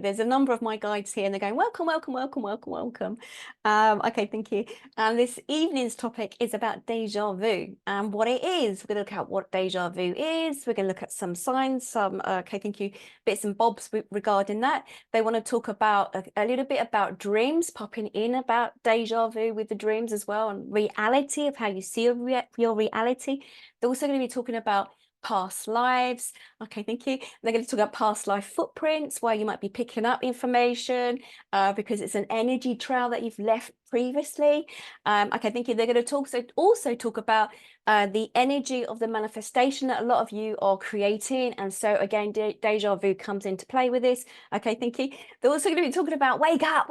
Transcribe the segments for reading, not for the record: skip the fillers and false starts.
There's a number of my guides here and they're going, welcome, welcome, welcome, welcome, welcome. Okay, thank you. This evening's topic is about deja vu and what it is. We're going to look at what deja vu is. We're going to look at some signs, some, okay, thank you, bits and bobs regarding that. They want to talk about a little bit about dreams, popping in about deja vu with the dreams as well, and reality of how you see your reality. They're also going to be talking about past lives. Okay, thank you. They're going to talk about past life footprints, where you might be picking up information because it's an energy trail that you've left previously. Okay, thank you. They're going to also talk about the energy of the manifestation that a lot of you are creating. And so again, deja vu comes into play with this. Okay, thank you. They're also going to be talking about wake up,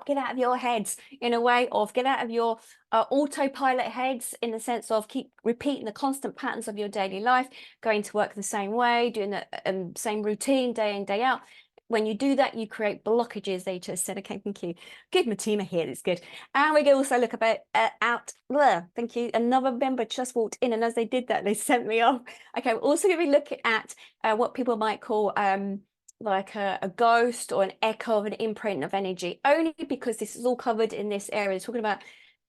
get out of your heads, in a way of get out of your autopilot heads, in the sense of keep repeating the constant patterns of your daily life, going to work the same way, doing the same routine day in, day out. When you do that, you create blockages. They just said, okay, thank you. Good, Matima here, it's good. And we can also look about thank you. Another member just walked in, and as they did that, they sent me off. Okay, we're also going to be looking at what people might call like a ghost or an echo of an imprint of energy, only because this is all covered in this area. Talking about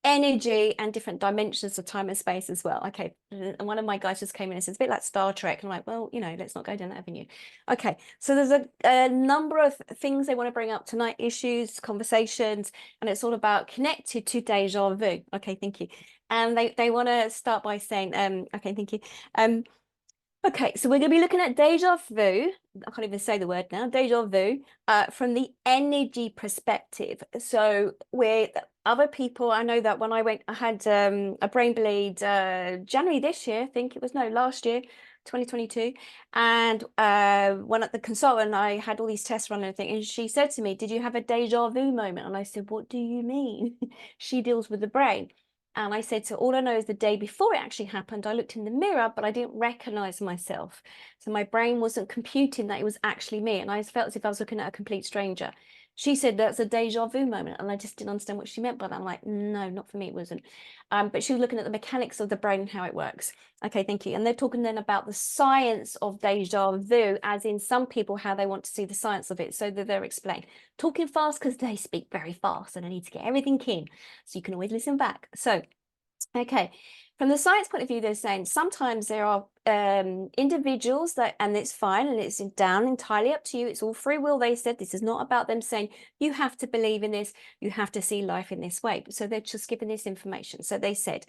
energy and different dimensions of time and space as well. Okay, and one of my guys just came in and says, it's a bit like Star Trek. And I'm like, well, you know, let's not go down that avenue. Okay, so there's a number of things they want to bring up tonight, issues, conversations, and it's all about connected to deja vu. Okay, thank you. And they want to start by saying, okay, thank you. Okay, so we're going to be looking at deja vu. I can't even say the word now, deja vu, from the energy perspective. So with other people, I know that when I had a brain bleed January this year, I think it was, no, last year, 2022. And when at the consultant, I had all these tests run and everything, and she said to me, did you have a deja vu moment? And I said, what do you mean? She deals with the brain. And I said, so all I know is the day before it actually happened, I looked in the mirror, but I didn't recognize myself. So my brain wasn't computing that it was actually me. And I felt as if I was looking at a complete stranger. She said that's a deja vu moment. And I just didn't understand what she meant by that. I'm like, no, not for me, it wasn't. But she was looking at the mechanics of the brain and how it works. Okay, thank you. And they're talking then about the science of deja vu, as in some people, how they want to see the science of it. So that they're explained. Talking fast because they speak very fast and I need to get everything in. So you can always listen back. So, okay, from the science point of view, they're saying sometimes there are individuals that, and it's fine, and it's down entirely up to you. It's all free will. They said this is not about them saying you have to believe in this, you have to see life in this way. So they're just giving this information. So they said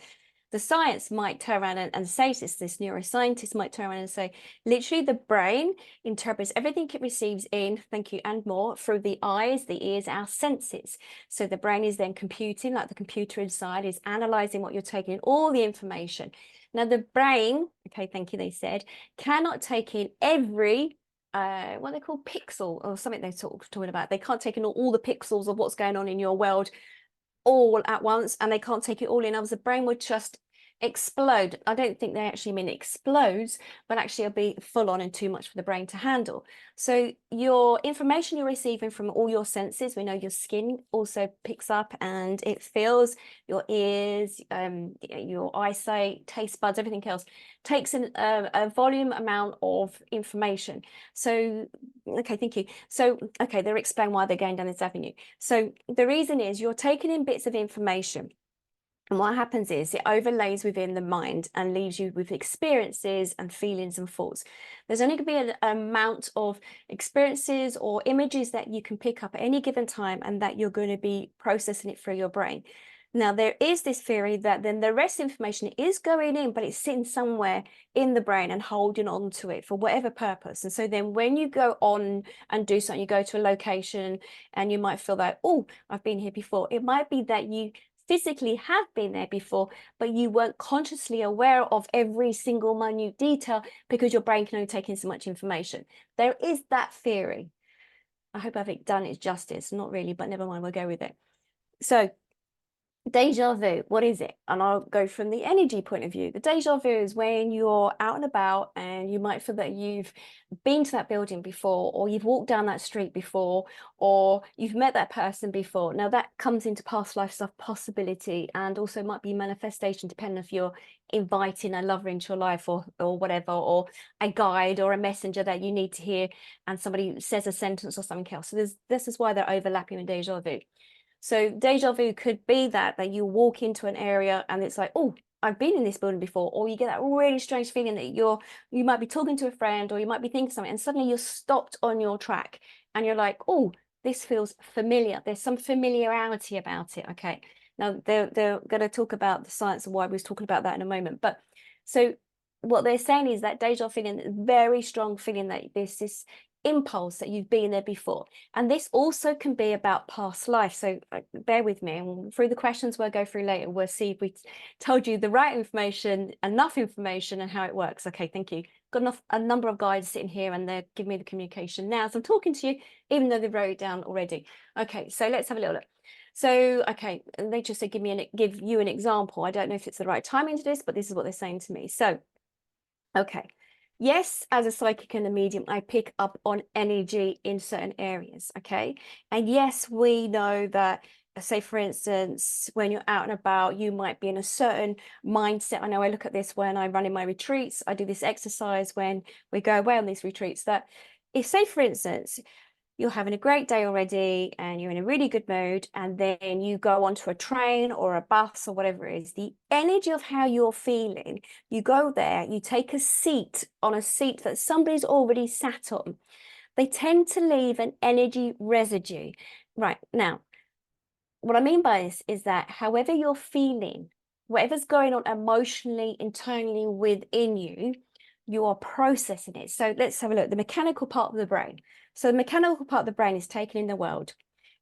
the science might turn around and say this neuroscientist might turn around and say, literally the brain interprets everything it receives in, thank you, and more, through the eyes, the ears, our senses. So the brain is then computing, like the computer inside is analyzing what you're taking in, all the information. Now the brain, okay, thank you, they said, cannot take in every what they call pixel or something they're talking about. They can't take in all the pixels of what's going on in your world all at once, and they can't take it all in, otherwise the brain would just explode. I don't think they actually mean explodes, but actually it'll be full on and too much for the brain to handle. So your information you're receiving from all your senses, we know your skin also picks up and it feels, your ears, your eyesight, taste buds, everything else takes in a volume amount of information. So okay, thank you. So okay, they'll explain why they're going down this avenue. So the reason is you're taking in bits of information, and what happens is it overlays within the mind and leaves you with experiences and feelings and thoughts. There's only going to be an amount of experiences or images that you can pick up at any given time, and that you're going to be processing it through your brain. Now, there is this theory that then the rest of the information is going in, but it's sitting somewhere in the brain and holding on to it for whatever purpose. And so then when you go on and do something, you go to a location and you might feel that, oh, I've been here before. It might be that you physically have been there before, but you weren't consciously aware of every single minute detail because your brain can only take in so much information. There is that theory. I hope I've done it justice. Not really, but never mind, we'll go with it. So Deja vu, what is it? And I'll go from the energy point of view. The deja vu is when you're out and about and you might feel that you've been to that building before, or you've walked down that street before, or you've met that person before. Now that comes into past life stuff possibility, and also might be manifestation, depending if you're inviting a lover into your life or whatever, or a guide or a messenger that you need to hear, and somebody says a sentence or something else. So this is why they're overlapping with deja vu. So deja vu could be that you walk into an area and it's like, oh, I've been in this building before, or you get that really strange feeling that you might be talking to a friend, or you might be thinking something, and suddenly you're stopped on your track and you're like, oh, this feels familiar. There's some familiarity about it. Okay. Now they're going to talk about the science and why we was talking about that in a moment. But so what they're saying is that deja feeling, very strong feeling that there's this impulse that you've been there before. And this also can be about past life. So bear with me, and through the questions we'll go through later, we'll see if we told you the right information, enough information, and how it works. Okay, thank you. Got a number of guys sitting here and they're giving me the communication now. So I'm talking to you, even though they wrote it down already. Okay, so let's have a little look. So, okay, they just said, give you an example. I don't know if it's the right timing to this, but this is what they're saying to me. So, okay. Yes, as a psychic and a medium, I pick up on energy in certain areas. Okay. And yes, we know that, say, for instance, when you're out and about, you might be in a certain mindset. I know I look at this when I run in my retreats. I do this exercise when we go away on these retreats, that if, say, for instance, you're having a great day already and you're in a really good mood, and then you go onto a train or a bus or whatever it is, the energy of how you're feeling, you go there, you take a seat on a seat that somebody's already sat on, they tend to leave an energy residue. Right now, what I mean by this is that however you're feeling, whatever's going on emotionally, internally within you, you are processing it. So let's have a look. The mechanical part of the brain. So the mechanical part of the brain is taken in the world.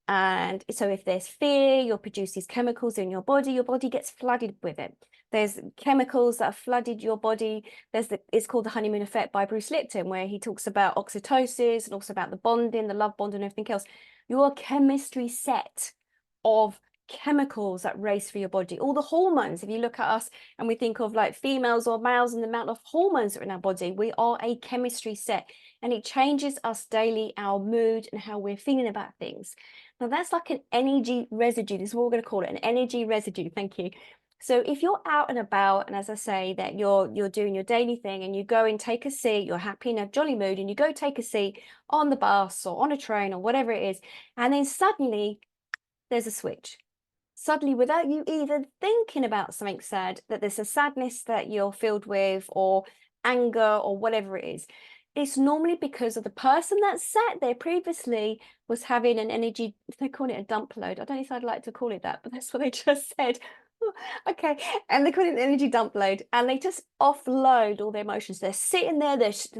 And so if there's fear, you'll produce these chemicals in your body gets flooded with it. There's chemicals that have flooded your body. It's called the honeymoon effect by Bruce Lipton, where he talks about oxytocin and also about the bonding, the love bond and everything else. Your chemistry set of chemicals that race through your body, all the hormones. If you look at us and we think of like females or males and the amount of hormones that are in our body, we are a chemistry set, and it changes us daily, our mood and how we're feeling about things. Now that's like an energy residue. This is what we're going to call it, an energy residue. Thank you. So if you're out and about, and as I say, that you're doing your daily thing, and you go and take a seat, you're happy in a jolly mood, and you go take a seat on the bus or on a train or whatever it is, and then suddenly there's a switch. Suddenly, without you even thinking about something sad, that there's a sadness that you're filled with, or anger, or whatever it is, it's normally because of the person that sat there previously was having an energy, they call it a dump load. I don't know if I'd like to call it that, but that's what they just said. Okay, and they call it an energy dump load, and they just offload all their emotions. They're sitting there,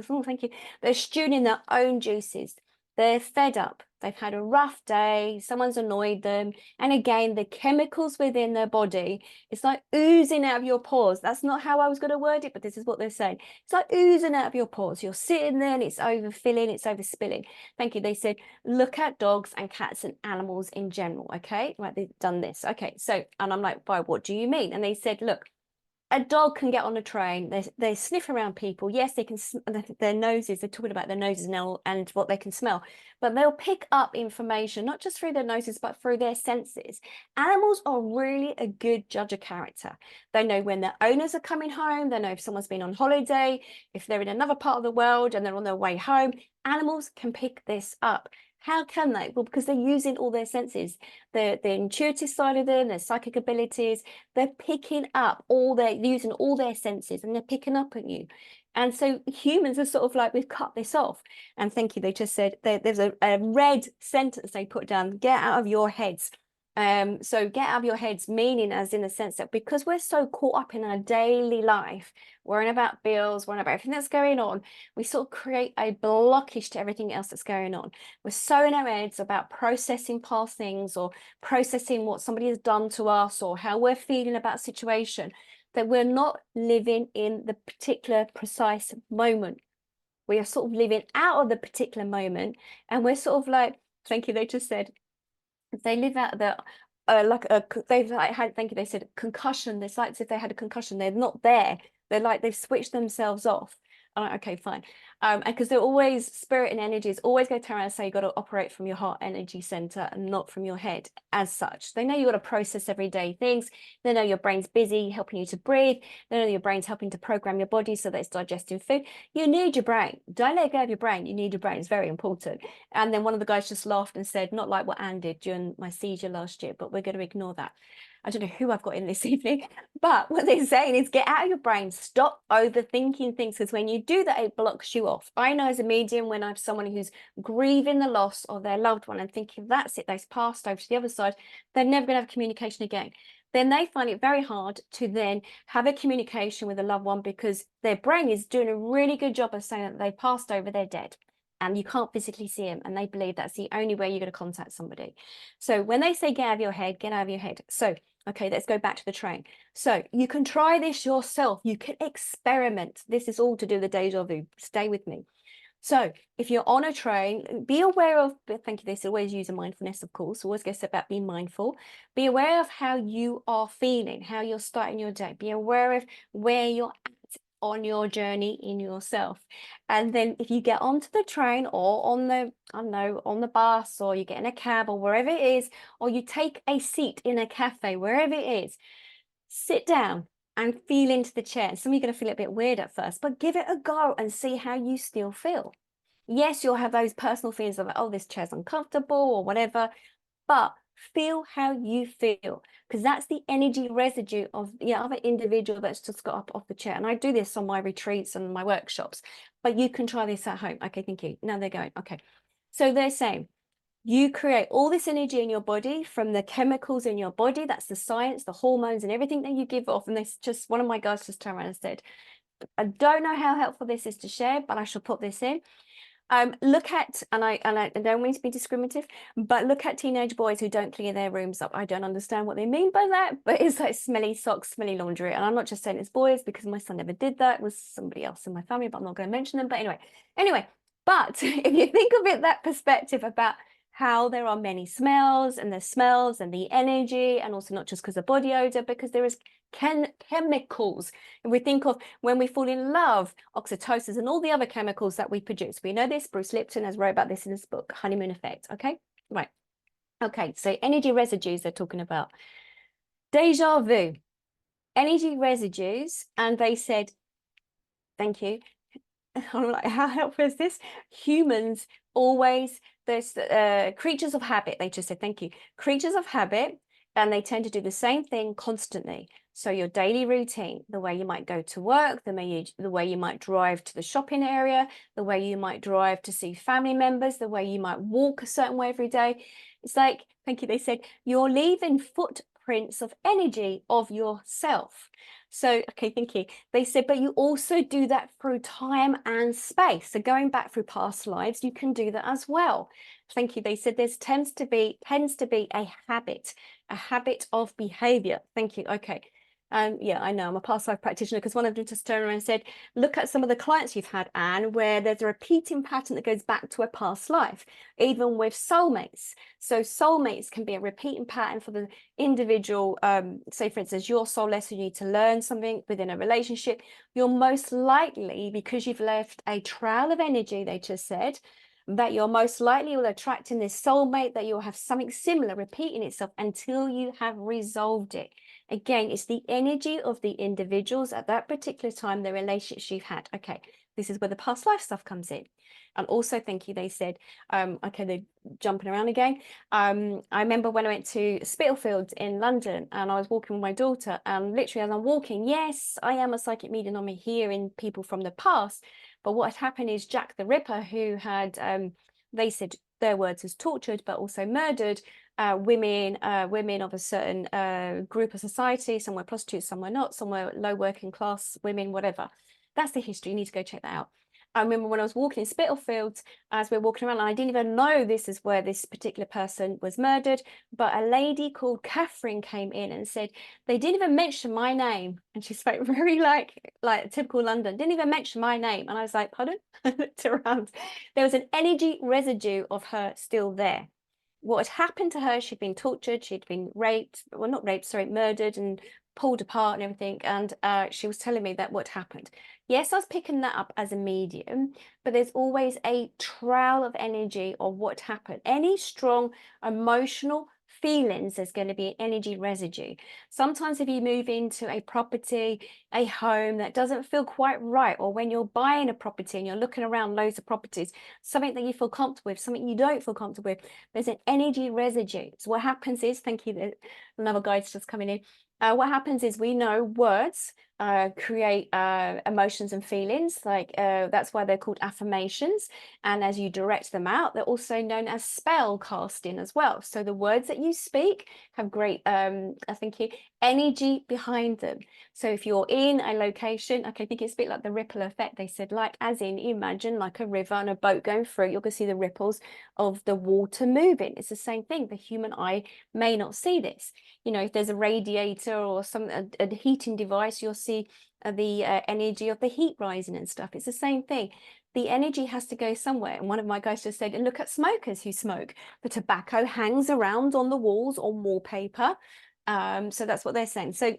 oh, thank you, they're stewing in their own juices. They're fed up. They've had a rough day. Someone's annoyed them. And again, the chemicals within their body, it's like oozing out of your pores. That's not how I was going to word it, but this is what they're saying. It's like oozing out of your pores. You're sitting there and it's overfilling, it's overspilling. Thank you. They said, look at dogs and cats and animals in general. Okay, right, they've done this. Okay, so, and I'm like, why, what do you mean? And they said, look, a dog can get on a train. They sniff around people. Yes, they can. Their noses. They're talking about their noses now and what they can smell. But they'll pick up information not just through their noses, but through their senses. Animals are really a good judge of character. They know when their owners are coming home. They know if someone's been on holiday, if they're in another part of the world and they're on their way home. Animals can pick this up. How can they? Well, because they're using all their senses, the intuitive side of them, their psychic abilities. They're picking up using all their senses, and they're picking up at you. And so humans are sort of like, we've cut this off. And thank you. They just said there's a red sentence they put down: get out of your heads. So get out of your heads, meaning as in the sense that because we're so caught up in our daily life, worrying about bills, worrying about everything that's going on, we sort of create a blockage to everything else that's going on. We're so in our heads about processing past things, or processing what somebody has done to us, or how we're feeling about a situation, that we're not living in the particular precise moment. We are sort of living out of the particular moment, and we're sort of like, thank you, they just said, they live out they've like had, thank you, they said concussion. It's like as if they had a concussion. They're not there. They're like they've switched themselves off. I'm like, okay, fine. And because they're always, spirit and energy is always going to turn around and say you got to operate from your heart energy center and not from your head as such. They know you got to process everyday things. They know your brain's busy helping you to breathe. They know your brain's helping to program your body so that it's digesting food. You need your brain. Don't let go of your brain. You need your brain. It's very important. And then one of the guys just laughed and said, not like what Anne did during my seizure last year, but we're going to ignore that. I don't know who I've got in this evening, but what they're saying is get out of your brain, stop overthinking things, because when you do that, it blocks you off. I know as a medium, when I have someone who's grieving the loss of their loved one and thinking that's it, they've passed over to the other side, they're never going to have communication again. Then they find it very hard to then have a communication with a loved one because their brain is doing a really good job of saying that they passed over, they're dead. And you can't physically see them, and they believe that's the only way you're going to contact somebody. So when they say get out of your head, get out of your head. So okay, let's go back to the train. So you can try this yourself. You can experiment. This is all to do with the deja vu. Stay with me. So if you're on a train, be aware of, thank you, they say always use a mindfulness, of course, always gets about being mindful. Be aware of how you are feeling, how you're starting your day. Be aware of where you're at on your journey in yourself. And then if you get onto the train or on the, I don't know, on the bus, or you get in a cab or wherever it is, or you take a seat in a cafe, wherever it is, sit down and feel into the chair. Some of you are going to feel a bit weird at first, but give it a go and see how you still feel. Yes, you'll have those personal feelings of, oh, this chair's uncomfortable or whatever, but feel how you feel, because that's the energy residue of the other individual that's just got up off the chair. And I do this on my retreats and my workshops, but you can try this at home. Okay, thank you. Now they're going, okay. So they're saying, you create all this energy in your body from the chemicals in your body. That's the science, the hormones and everything that you give off. And this just, one of my guys just turned around and said, I don't know how helpful this is to share, but I shall put this in. Look at, and I don't mean to be discriminative, but look at teenage boys who don't clean their rooms up. I don't understand what they mean by that, but it's like smelly socks, smelly laundry. And I'm not just saying it's boys, because my son never did that. It was somebody else in my family, but I'm not going to mention them. But anyway, but if you think of it, that perspective about how there are many smells and the smells and the energy, and also not just because of body odor, because there is chemicals. If we think of when we fall in love, oxytocin and all the other chemicals that we produce. We know this. Bruce Lipton has wrote about this in his book, Honeymoon Effect. Okay, right. Okay, so energy residues they're talking about. Deja vu, energy residues, and they said, thank you. I'm like, how helpful is this? Humans always, there's creatures of habit. They just said, thank you. Creatures of habit, and they tend to do the same thing constantly. So your daily routine, the way you might go to work, the way you might drive to the shopping area, the way you might drive to see family members, the way you might walk a certain way every day. It's like, thank you, they said, you're leaving footprints of energy of yourself. So, okay, thank you. They said, but you also do that through time and space. So going back through past lives, you can do that as well. Thank you. They said there tends to be a habit of behavior. Thank you. Okay. Yeah, I know I'm a past life practitioner, because one of them just turned around and said, look at some of the clients you've had, Anne, where there's a repeating pattern that goes back to a past life, even with soulmates. So soulmates can be a repeating pattern for the individual. Say, for instance, your soul lesson, you need to learn something within a relationship. You're most likely, because you've left a trail of energy, they just said, that you're most likely will attract in this soulmate, that you'll have something similar repeating itself until you have resolved it. Again, it's the energy of the individuals at that particular time, the relationships you've had. Okay, this is where the past life stuff comes in. And also, thank you, they said, okay, they're jumping around again. I remember when I went to Spitalfields in London, and I was walking with my daughter, and literally as I'm walking, yes, I am a psychic medium, I'm hearing people from the past. But what had happened is Jack the Ripper, who had, they said their words, was tortured, but also murdered women of a certain group of society. Some were prostitutes, some were not, some were low working class women, whatever. That's the history. You need to go check that out. I remember when I was walking in Spitalfields, as we're walking around, and I didn't even know this is where this particular person was murdered, but a lady called Catherine came in and said, they didn't even mention my name. And she spoke very like typical London, didn't even mention my name. And I was like, pardon? I looked around. There was an energy residue of her still there. what had happened to her. She'd been tortured, she'd been raped, well, not raped, sorry, murdered and pulled apart and everything. And she was telling me that what happened. Yes, I was picking that up as a medium, but there's always a trail of energy of what happened. Any strong emotional feelings, there's going to be an energy residue. Sometimes if you move into a property, a home that doesn't feel quite right, or when you're buying a property and you're looking around loads of properties, something that you feel comfortable with, something you don't feel comfortable with, there's an energy residue. So what happens is, thank you, another guide's just coming in. What happens is, we know words create emotions and feelings, like that's why they're called affirmations. And as you direct them out, they're also known as spell casting as well. So the words that you speak have great I think energy behind them. So if you're in a location, okay, I think it's a bit like the ripple effect. They said, like, as in, imagine like a river and a boat going through, you're going to see the ripples of the water moving. It's the same thing. The human eye may not see this. You know, if there's a radiator or a heating device, you'll see the energy of the heat rising and stuff. It's the same thing. The energy has to go somewhere. And one of my guys just said, and look at smokers who smoke. The tobacco hangs around on the walls on wallpaper. So that's what they're saying. So,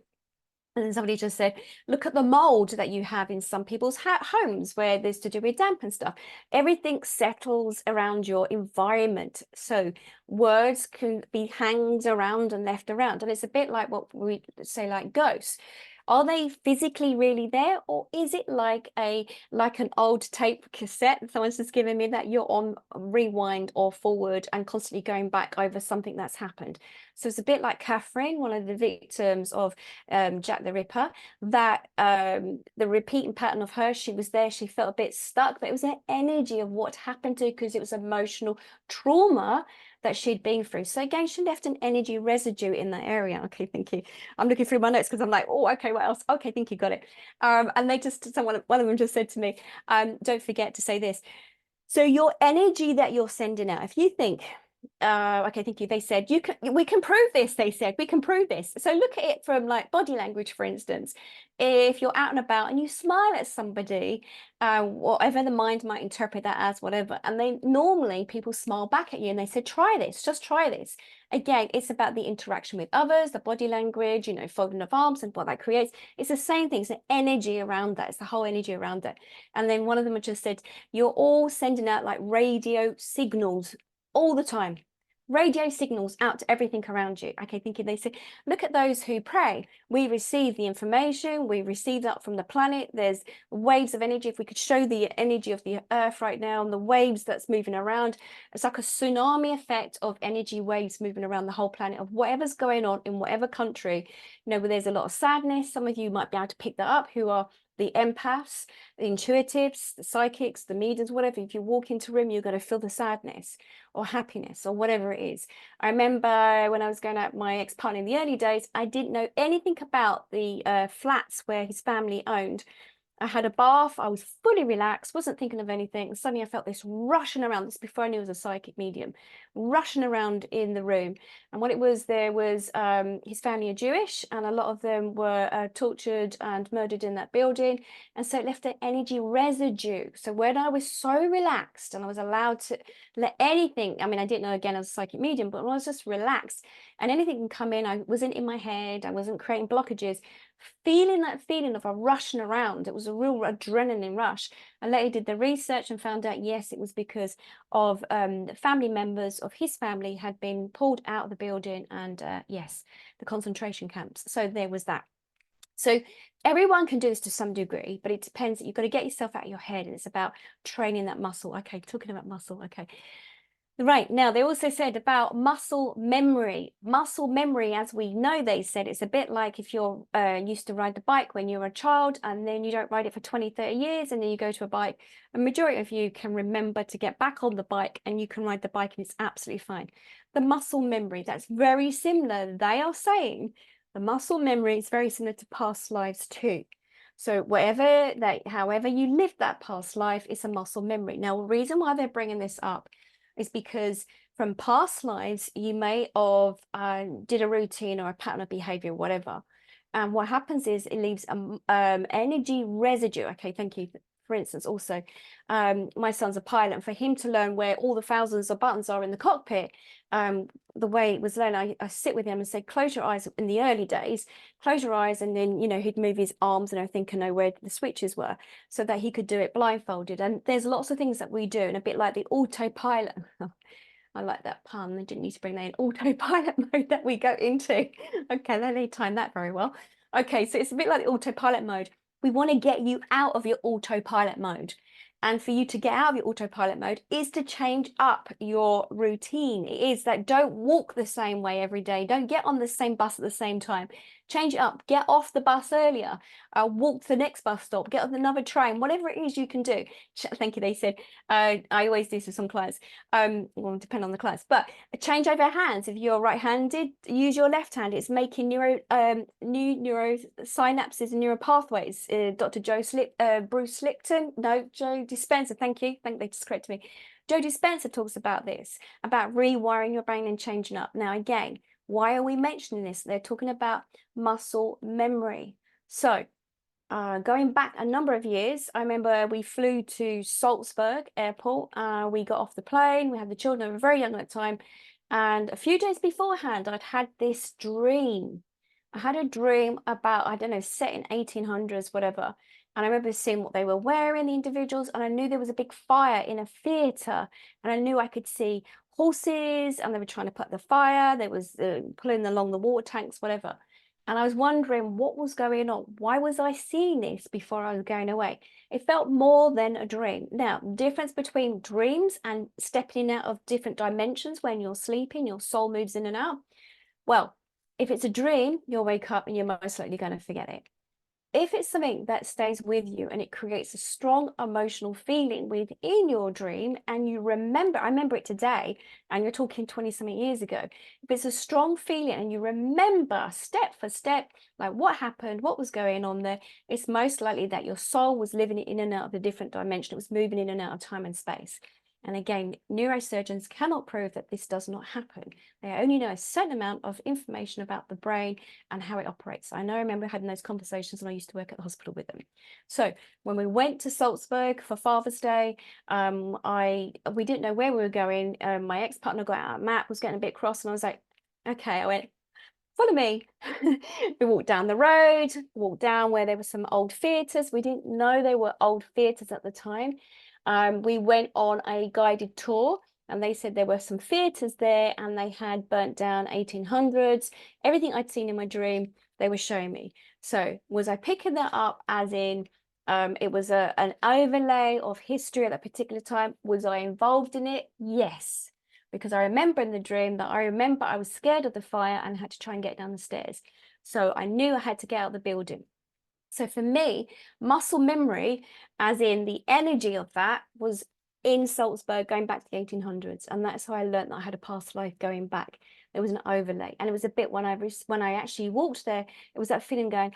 and then somebody just said, look at the mold that you have in some people's homes where there's to do with damp and stuff. Everything settles around your environment. So words can be hanged around and left around. And it's a bit like what we say, like ghosts. Are they physically really there, or is it like an old tape cassette? Someone's just given me that you're on rewind or forward and constantly going back over something that's happened. So it's a bit like Catherine, one of the victims of Jack the Ripper, that the repeating pattern of her, she was there, she felt a bit stuck, but it was an energy of what happened to her because it was emotional trauma that she'd been through. So again, she left an energy residue in that area. Okay, thank you. I'm looking through my notes because I'm like, oh, okay, what else? Okay, thank you, got it. And they just, one of them just said to me, don't forget to say this. So your energy that you're sending out, if you think, okay, thank you. They said, we can prove this. They said, we can prove this. So look at it from like body language, for instance. If you're out and about and you smile at somebody, whatever the mind might interpret that as, whatever, and they normally people smile back at you and they said, try this, just try this. Again, it's about the interaction with others, the body language, you know, folding of arms and what that creates. It's the same thing. It's the energy around that. It's the whole energy around it. And then one of them just said, you're all sending out like radio signals all the time. Radio signals out to everything around you. Okay, thinking they say, look at those who pray. We receive the information, we receive that from the planet. There's waves of energy. If we could show the energy of the earth right now and the waves that's moving around, it's like a tsunami effect of energy waves moving around the whole planet of whatever's going on in whatever country. You know, where there's a lot of sadness. Some of you might be able to pick that up, who are the empaths, the intuitives, the psychics, the mediums, whatever. If you walk into a room, you're going to feel the sadness or happiness or whatever it is. I remember when I was going out with my ex-partner in the early days, I didn't know anything about the flats where his family owned. I had a bath, I was fully relaxed, wasn't thinking of anything. And suddenly I felt this rushing around, this before I knew it was a psychic medium, rushing around in the room. And what it was, there was his family are Jewish, and a lot of them were tortured and murdered in that building. And so it left an energy residue. So when I was so relaxed and I was allowed to let anything, I mean, I didn't know again I was a psychic medium, but when I was just relaxed and anything can come in, I wasn't in my head, I wasn't creating blockages, feeling that feeling of a rushing around. It was a real adrenaline rush. I later did the research and found out, yes, it was because of family members of his family had been pulled out of the building and yes, the concentration camps. So there was that. So everyone can do this to some degree, but it depends. You've got to get yourself out of your head, and it's about training that muscle. Okay, talking about muscle. Okay. Right, now they also said about muscle memory. Muscle memory, as we know, they said it's a bit like if you're used to ride the bike when you're a child and then you don't ride it for 20, 30 years and then you go to a bike. A majority of you can remember to get back on the bike and you can ride the bike and it's absolutely fine. The muscle memory, that's very similar. They are saying the muscle memory is very similar to past lives too. So however you lived that past life, it's a muscle memory. Now, the reason why they're bringing this up is because from past lives, you may have did a routine or a pattern of behavior, whatever. And what happens is it leaves energy residue. Okay, thank you for instance, also, my son's a pilot, and for him to learn where all the thousands of buttons are in the cockpit, the way it was learned, I sit with him and say, close your eyes in the early days, close your eyes, and then, you know, he'd move his arms and everything and know where the switches were so that he could do it blindfolded. And there's lots of things that we do, and a bit like the autopilot. I like that pun. They didn't need to bring that in. Autopilot mode that we go into. Okay, they timed that very well. Okay, so it's a bit like the autopilot mode. We want to get you out of your autopilot mode. And for you to get out of your autopilot mode is to change up your routine. It is that don't walk the same way every day. Don't get on the same bus at the same time. Change it up. Get off the bus earlier. Walk to the next bus stop. Get on another train. Whatever it is you can do. Thank you, they said. I always do this with some clients. Well, depend on the class, but change over hands. If you're right-handed, use your left hand. It's making new neuro synapses and neural pathways. Dr. Bruce Lipton, no, Joe Dispensza, thank you. Thank they just corrected me. Joe Dispensza talks about this, about rewiring your brain and changing up. Now, again, why are we mentioning this? They're talking about muscle memory. So going back a number of years, I remember we flew to Salzburg airport. We got off the plane. We had the children, they were very young at the time. And a few days beforehand, I'd had this dream. I had a dream about, I don't know, set in 1800s, whatever. And I remember seeing what they were wearing, the individuals, and I knew there was a big fire in a theatre. And I knew I could see horses, and they were trying to put the fire. They was pulling along the water tanks, whatever. And I was wondering what was going on. Why was I seeing this before I was going away? It felt more than a dream. Now, difference between dreams and stepping out of different dimensions when you're sleeping, your soul moves in and out. Well, if it's a dream, you'll wake up and you're most likely going to forget it. If it's something that stays with you and it creates a strong emotional feeling within your dream and you remember, I remember it today, and you're talking 20 something years ago, if it's a strong feeling and you remember step for step, like what happened, what was going on there, it's most likely that your soul was living in and out of a different dimension. It was moving in and out of time and space. And again, neurosurgeons cannot prove that this does not happen. They only know a certain amount of information about the brain and how it operates. I remember having those conversations, and I used to work at the hospital with them. So when we went to Salzburg for Father's Day, we didn't know where we were going. My ex-partner got out a map, was getting a bit cross, and I was like, okay, I went, follow me. We walked down the road, walked down where there were some old theatres. We didn't know they were old theatres at the time. We went on a guided tour, and they said there were some theatres there and they had burnt down 1800s. Everything I'd seen in my dream, they were showing me. So was I picking that up as in it was an overlay of history at that particular time? Was I involved in it? Yes, because I remember in the dream that I was scared of the fire and had to try and get down the stairs. So I knew I had to get out of the building. So for me, muscle memory, as in the energy of that, was in Salzburg going back to the 1800s. And that's how I learned that I had a past life going back. There was an overlay. And it was a bit when I actually walked there, it was that feeling going,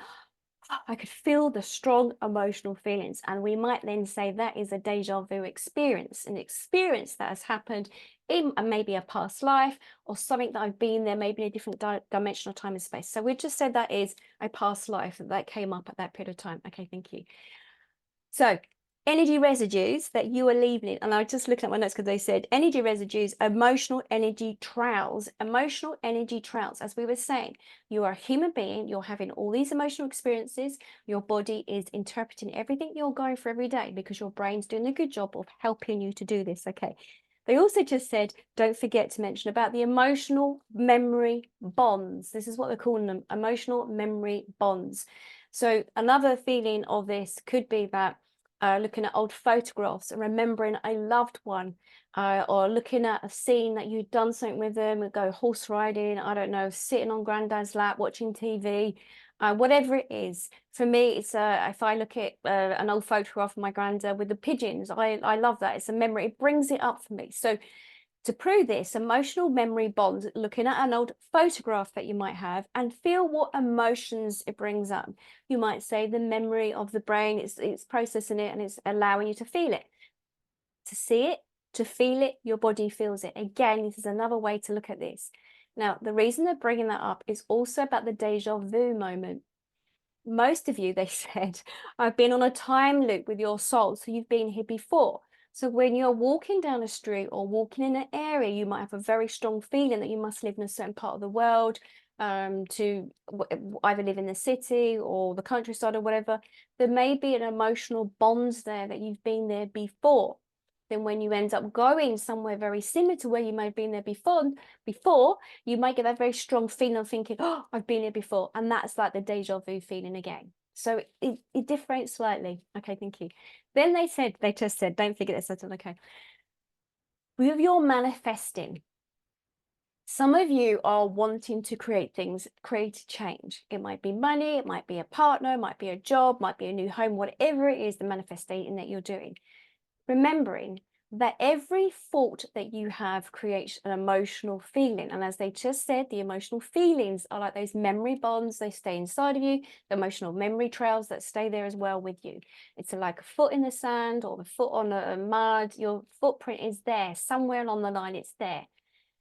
oh, I could feel the strong emotional feelings. And we might then say that is a deja vu experience, an experience that has happened in maybe a past life or something that I've been there, maybe in a different dimensional time and space. So we just said that is a past life that came up at that period of time. Okay, thank you. So energy residues that you are leaving, and I just looked at my notes because they said energy residues, emotional energy trails, as we were saying. You are a human being, you're having all these emotional experiences, your body is interpreting everything you're going through every day because your brain's doing a good job of helping you to do this. Okay. They also just said, don't forget to mention about the emotional memory bonds. This is what they're calling them, emotional memory bonds. So another feeling of this could be that looking at old photographs and remembering a loved one, or looking at a scene that you'd done something with them, go horse riding, I don't know, sitting on granddad's lap, watching TV, whatever it is. For me, it's if I look at an old photograph of my granddad with the pigeons, I love that. It's a memory. It brings it up for me. So to prove this, emotional memory bonds, looking at an old photograph that you might have and feel what emotions it brings up. You might say the memory of the brain, it's processing it and it's allowing you to feel it. To see it, to feel it, your body feels it. Again, this is another way to look at this. Now, the reason they're bringing that up is also about the deja vu moment. most of you, they said, I've been on a time loop with your soul. So you've been here before. So when you're walking down a street or walking in an area, you might have a very strong feeling that you must live in a certain part of the world, to either live in the city or the countryside or whatever. There may be an emotional bonds there that you've been there before. Then when you end up going somewhere very similar to where you may have been there before, you might get that very strong feeling of thinking, oh, I've been here before. And that's like the deja vu feeling again. So it differentiates slightly. Okay, thank you. Then they just said, don't forget this, I said, okay. With your manifesting, some of you are wanting to create things, create change. It might be money, it might be a partner, it might be a job, might be a new home, whatever it is, the manifesting that you're doing. Remembering that every thought that you have creates an emotional feeling. And as they just said, the emotional feelings are like those memory bonds. They stay inside of you, the emotional memory trails that stay there as well with you. It's like a foot in the sand or a foot on a mud. Your footprint is there. Somewhere along the line, it's there.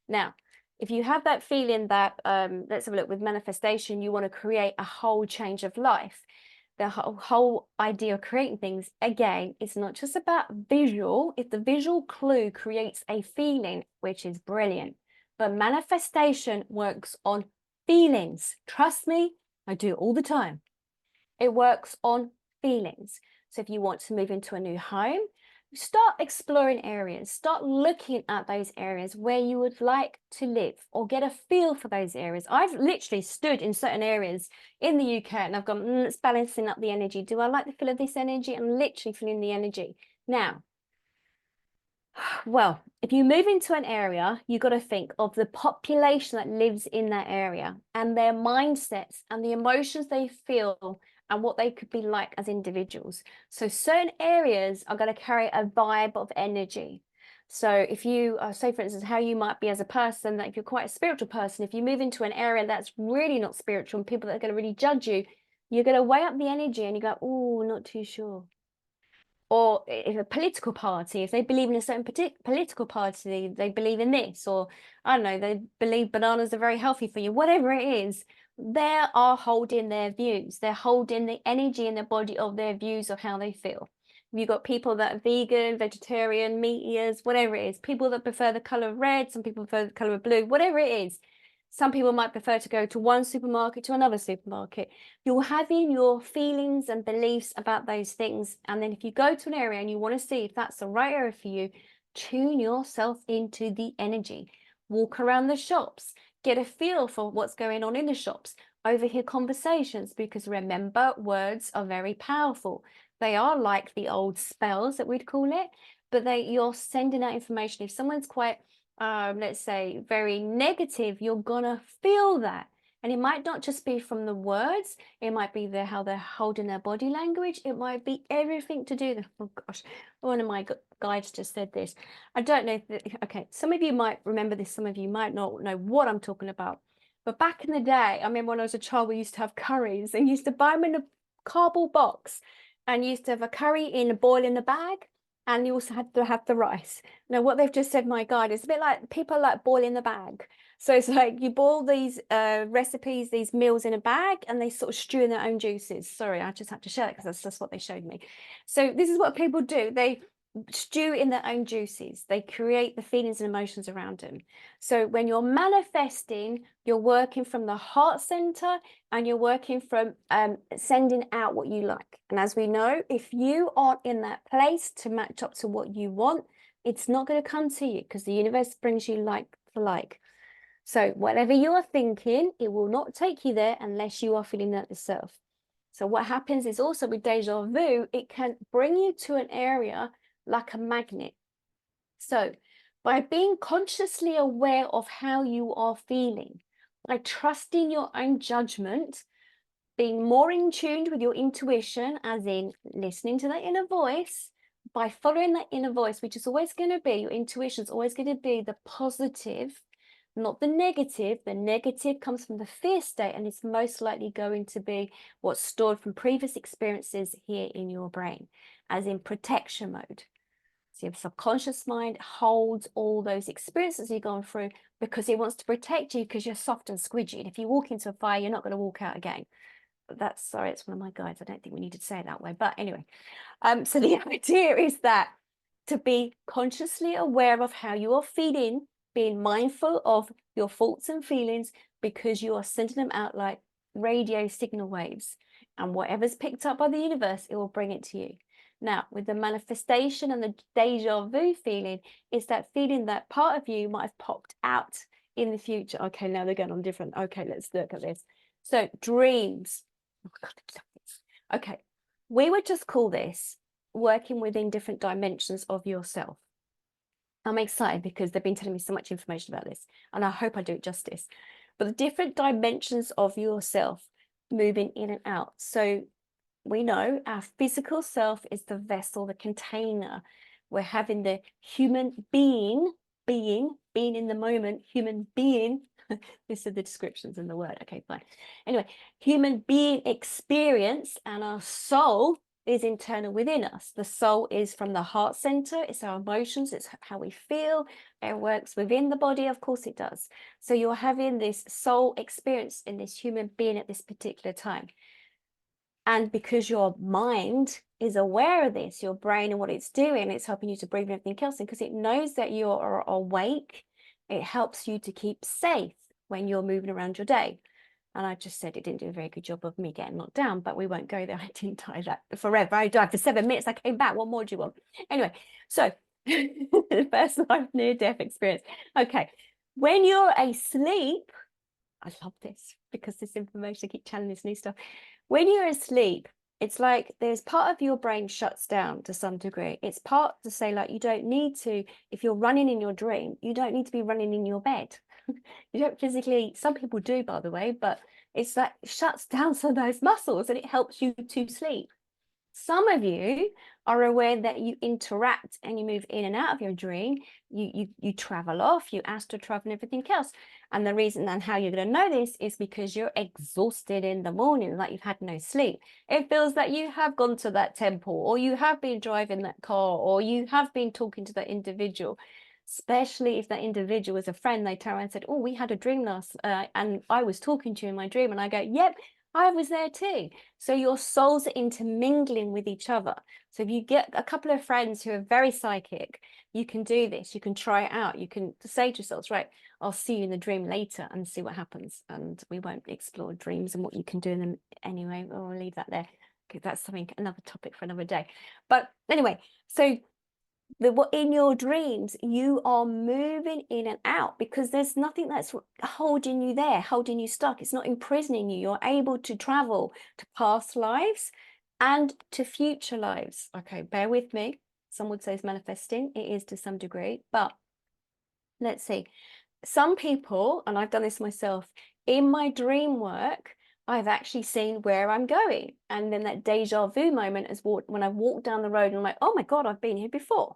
Now, if you have that feeling that, let's have a look with manifestation, you want to create a whole change of life. The whole idea of creating things, again, it's not just about visual. If the visual clue creates a feeling, which is brilliant, but manifestation works on feelings. Trust me, I do it all the time. It works on feelings. So if you want to move into a new home, start exploring areas, start looking at those areas where you would like to live or get a feel for those areas. I've literally stood in certain areas in the UK and I've gone, it's balancing up the energy. Do I like the feel of this energy? I'm literally feeling the energy. Now, well, if you move into an area, you've got to think of the population that lives in that area and their mindsets and the emotions they feel and what they could be like as individuals. So certain areas are going to carry a vibe of energy. So if you say, for instance, how you might be as a person, that if you're quite a spiritual person, if you move into an area that's really not spiritual and people that are going to really judge you, you're going to weigh up the energy and you go, oh, not too sure. Or if a political party, if they believe in a certain political party, they believe in this, or I don't know, they believe bananas are very healthy for you, whatever it is, they are holding their views. They're holding the energy in the body of their views of how they feel. You've got people that are vegan, vegetarian, meat eaters, whatever it is, people that prefer the color of red, some people prefer the color of blue, whatever it is. Some people might prefer to go to one supermarket to another supermarket. You're having your feelings and beliefs about those things. And then if you go to an area and you want to see if that's the right area for you, tune yourself into the energy. Walk around the shops, get a feel for what's going on in the shops, overhear conversations, because remember, words are very powerful. They are like the old spells that we'd call it, but you're sending out information. If someone's quite let's say very negative, you're gonna feel that. And it might not just be from the words, it might be how they're holding their body language. It might be everything to do. Oh gosh, one of my guides just said this. I don't know okay, some of you might remember this, some of you might not know what I'm talking about. But back in the day, I remember when I was a child, we used to have curries and used to buy them in a cardboard box and used to have a curry in a boil in a bag. And you also had to have the rice. Now, what they've just said, my guide, is a bit like people like boiling the bag. So it's like you boil these recipes, these meals in a bag, and they sort of stew in their own juices. Sorry, I just had to share it because that's just what they showed me. So this is what people do. They stew in their own juices. They create the feelings and emotions around them. So when you're manifesting, you're working from the heart center and you're working from sending out what you like. And as we know, if you aren't in that place to match up to what you want, it's not going to come to you because the universe brings you like for like. So whatever you are thinking, it will not take you there unless you are feeling that yourself. So what happens is also with deja vu, it can bring you to an area like a magnet. So by being consciously aware of how you are feeling, by trusting your own judgment, being more in tune with your intuition, as in listening to that inner voice, by following that inner voice, which is always going to be, your intuition is always going to be the positive, not the negative. The negative comes from the fear state, and it's most likely going to be what's stored from previous experiences here in your brain, as in protection mode. So your subconscious mind holds all those experiences you've gone through because it wants to protect you because you're soft and squidgy. And if you walk into a fire, you're not going to walk out again. that's, sorry, it's one of my guides. I don't think we needed to say it that way, but anyway. So the idea is that to be consciously aware of how you are feeling, being mindful of your thoughts and feelings, because you are sending them out like radio signal waves, and whatever's picked up by the universe, it will bring it to you. Now, with the manifestation and the deja vu feeling, it's that feeling that part of you might have popped out in the future. Okay, now they're going on different. Okay, let's look at this. So dreams. Oh God, I love this. Okay, we would just call this working within different dimensions of yourself. I'm excited because they've been telling me so much information about this, and I hope I do it justice. But the different dimensions of yourself moving in and out. So we know our physical self is the vessel, the container. We're having the human being in the moment, human being. These are the descriptions in the word. Okay, fine. Anyway, human being experience, and our soul is internal within us. The soul is from the heart center. It's our emotions. It's how we feel. It works within the body. Of course it does. So you're having this soul experience in this human being at this particular time. And because your mind is aware of this, your brain and what it's doing, it's helping you to breathe and everything else. And because it knows that you are awake, it helps you to keep safe when you're moving around your day. And I just said it didn't do a very good job of me getting knocked down, but we won't go there. I didn't die that forever. I died for 7 minutes. I came back. What more do you want? Anyway, so first life near-death experience. Okay, when you're asleep, I love this because this information, I keep channeling this new stuff. When you're asleep, it's like there's part of your brain shuts down to some degree. It's part to say, like, you don't need to, if you're running in your dream, you don't need to be running in your bed. You don't physically, some people do, by the way, but it's like it shuts down some of those muscles and it helps you to sleep. Some of you are aware that you interact and you move in and out of your dream. You travel off, you astral travel and everything else. And the reason and how you're going to know this is because you're exhausted in the morning, like you've had no sleep. It feels that you have gone to that temple, or you have been driving that car, or you have been talking to that individual. Especially if that individual is a friend, they turn around and said, oh, we had a dream last, and I was talking to you in my dream. And I go, yep, I was there too. So your souls are intermingling with each other. So if you get a couple of friends who are very psychic, you can do this. You can try it out. You can say to yourselves, right, I'll see you in the dream later and see what happens. And we won't explore dreams and what you can do in them anyway. I'll leave that there. Okay, that's something, another topic for another day. But anyway, so in your dreams, you are moving in and out because there's nothing that's holding you there, holding you stuck. It's not imprisoning you. You're able to travel to past lives and to future lives. Okay, bear with me. Some would say it's manifesting. It is to some degree, but let's see. Some people, and I've done this myself, in my dream work, I've actually seen where I'm going. And then that deja vu moment is when I walk down the road and I'm like, oh my God, I've been here before.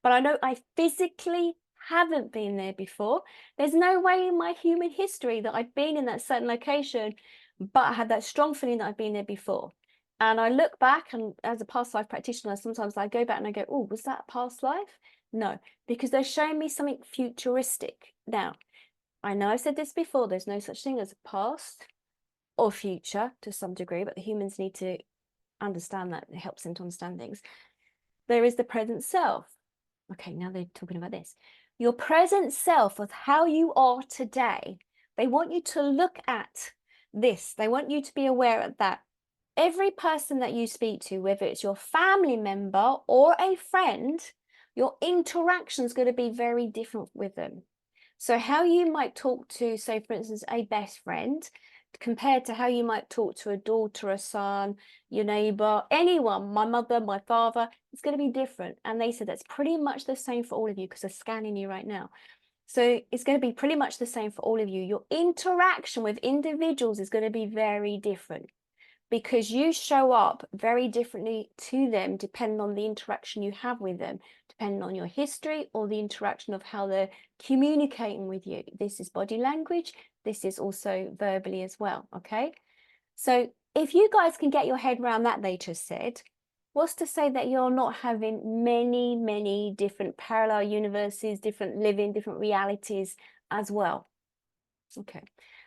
But I know I physically haven't been there before. There's no way in my human history that I've been in that certain location, but I had that strong feeling that I've been there before. And I look back, and as a past life practitioner, sometimes I go back and I go, oh, was that a past life? No, because they're showing me something futuristic. Now, I know I've said this before, there's no such thing as a past or future to some degree, but the humans need to understand that. It helps them to understand things. There is the present self. Okay, now they're talking about this. Your present self of how you are today. They want you to look at this. They want you to be aware of that. Every person that you speak to, whether it's your family member or a friend, your interaction is going to be very different with them. So how you might talk to, say, for instance, a best friend, compared to how you might talk to a daughter, a son, your neighbor, anyone, my mother, my father, it's going to be different. And they said that's pretty much the same for all of you because they're scanning you right now. So it's going to be pretty much the same for all of you. Your interaction with individuals is going to be very different because you show up very differently to them depending on the interaction you have with them, depending on your history or the interaction of how they're communicating with you. This is body language. This is also verbally as well, okay? So if you guys can get your head around that, they just said, what's to say that you're not having many, many different parallel universes, different living, different realities as well? Okay,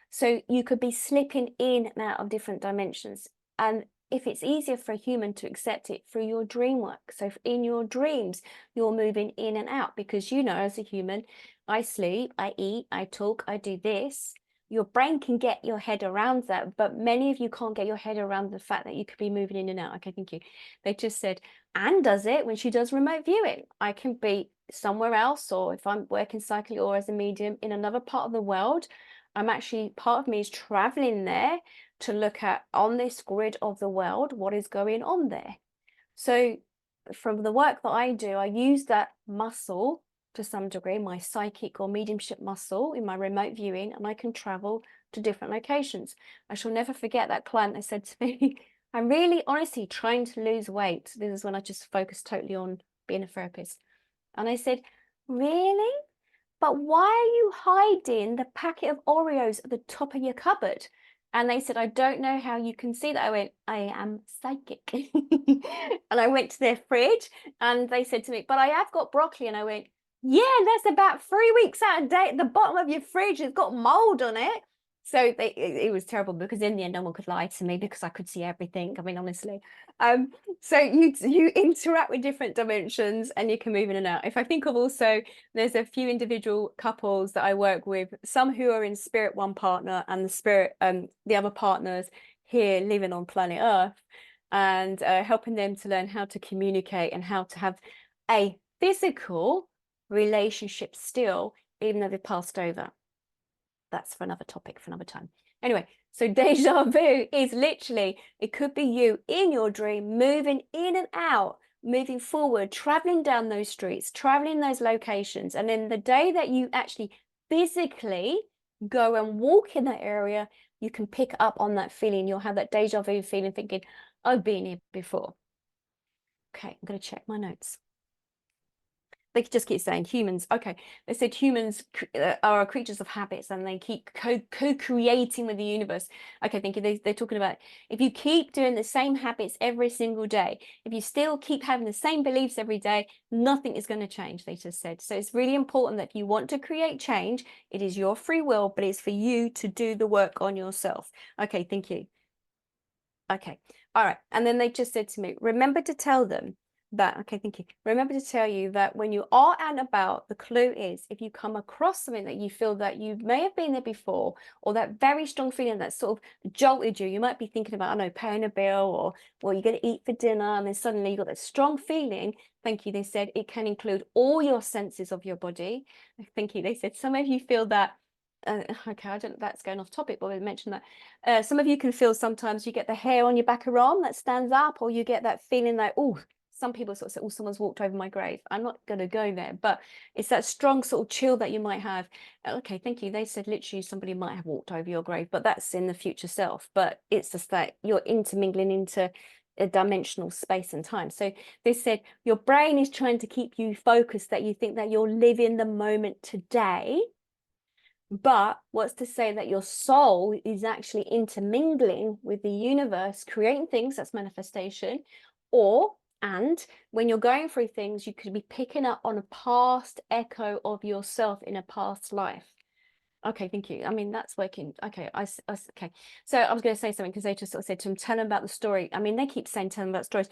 so you could be slipping in and out of different dimensions, and if it's easier for a human to accept it through your dream work, so in your dreams you're moving in and out, because you know, as a human, I sleep, I eat, I talk, I do this. Your brain can get your head around that, but many of you can't get your head around the fact that you could be moving in and out. Okay, thank you. They just said Anne does it when she does remote viewing. I can be somewhere else, or if I'm working psychically or as a medium in another part of the world, I'm actually, part of me is traveling there to look at, on this grid of the world, what is going on there. So from the work that I do, I use that muscle to some degree, my psychic or mediumship muscle in my remote viewing, and I can travel to different locations. I shall never forget that client that said to me, I'm really honestly trying to lose weight. This is when I just focused totally on being a therapist. And I said, really? But why are you hiding the packet of Oreos at the top of your cupboard? And they said, I don't know how you can see that. I went, I am psychic. And I went to their fridge and they said to me, but I have got broccoli. And I went, yeah, that's about 3 weeks out of date. The bottom of your fridge has got mold on it. So it was terrible, because in the end, no one could lie to me because I could see everything. I mean, honestly. So you interact with different dimensions and you can move in and out. If I think of also, there's a few individual couples that I work with, some who are in spirit one partner and the other partners here living on planet Earth, and helping them to learn how to communicate and how to have a physical relationship still, even though they've passed over. That's for another topic for another time. Anyway, so deja vu is literally, it could be you in your dream moving in and out, moving forward, traveling down those streets, traveling those locations. And then the day that you actually physically go and walk in that area, you can pick up on that feeling. You'll have that deja vu feeling, thinking, I've been here before. Okay, I'm going to check my notes. They just keep saying humans. Okay, they said humans are creatures of habits, and they keep co-creating with the universe. Okay, thank you. They're talking about, if you keep doing the same habits every single day, if you still keep having the same beliefs every day, nothing is going to change, they just said. So it's really important that if you want to create change, it is your free will, but it's for you to do the work on yourself. Okay, thank you. Okay, all right. And then they just said to me, remember to tell them that, okay, thank you. Remember to tell you that when you are out and about, the clue is, if you come across something that you feel that you may have been there before, or that very strong feeling that sort of jolted you, you might be thinking about, I don't know, paying a bill, or well, you're going to eat for dinner, and then suddenly you got that strong feeling. Thank you. They said it can include all your senses of your body. Thank you. They said some of you feel that. Okay, I don't, that's going off topic, but we mentioned that some of you can feel, sometimes you get the hair on your back of your arm that stands up, or you get that feeling like, oh, some people sort of say, oh, someone's walked over my grave. I'm not going to go there, but it's that strong sort of chill that you might have. Okay, thank you. They said literally somebody might have walked over your grave, but that's in the future self. But it's just that you're intermingling into a dimensional space and time. So they said your brain is trying to keep you focused, that you think that you're living the moment today. But what's to say that your soul is actually intermingling with the universe, creating things, that's manifestation, and when you're going through things, you could be picking up on a past echo of yourself in a past life. Okay, thank you. I mean, that's working. Okay, okay. So I was going to say something, because they just sort of said to him, tell them about the story. I mean, they keep saying, tell them about stories.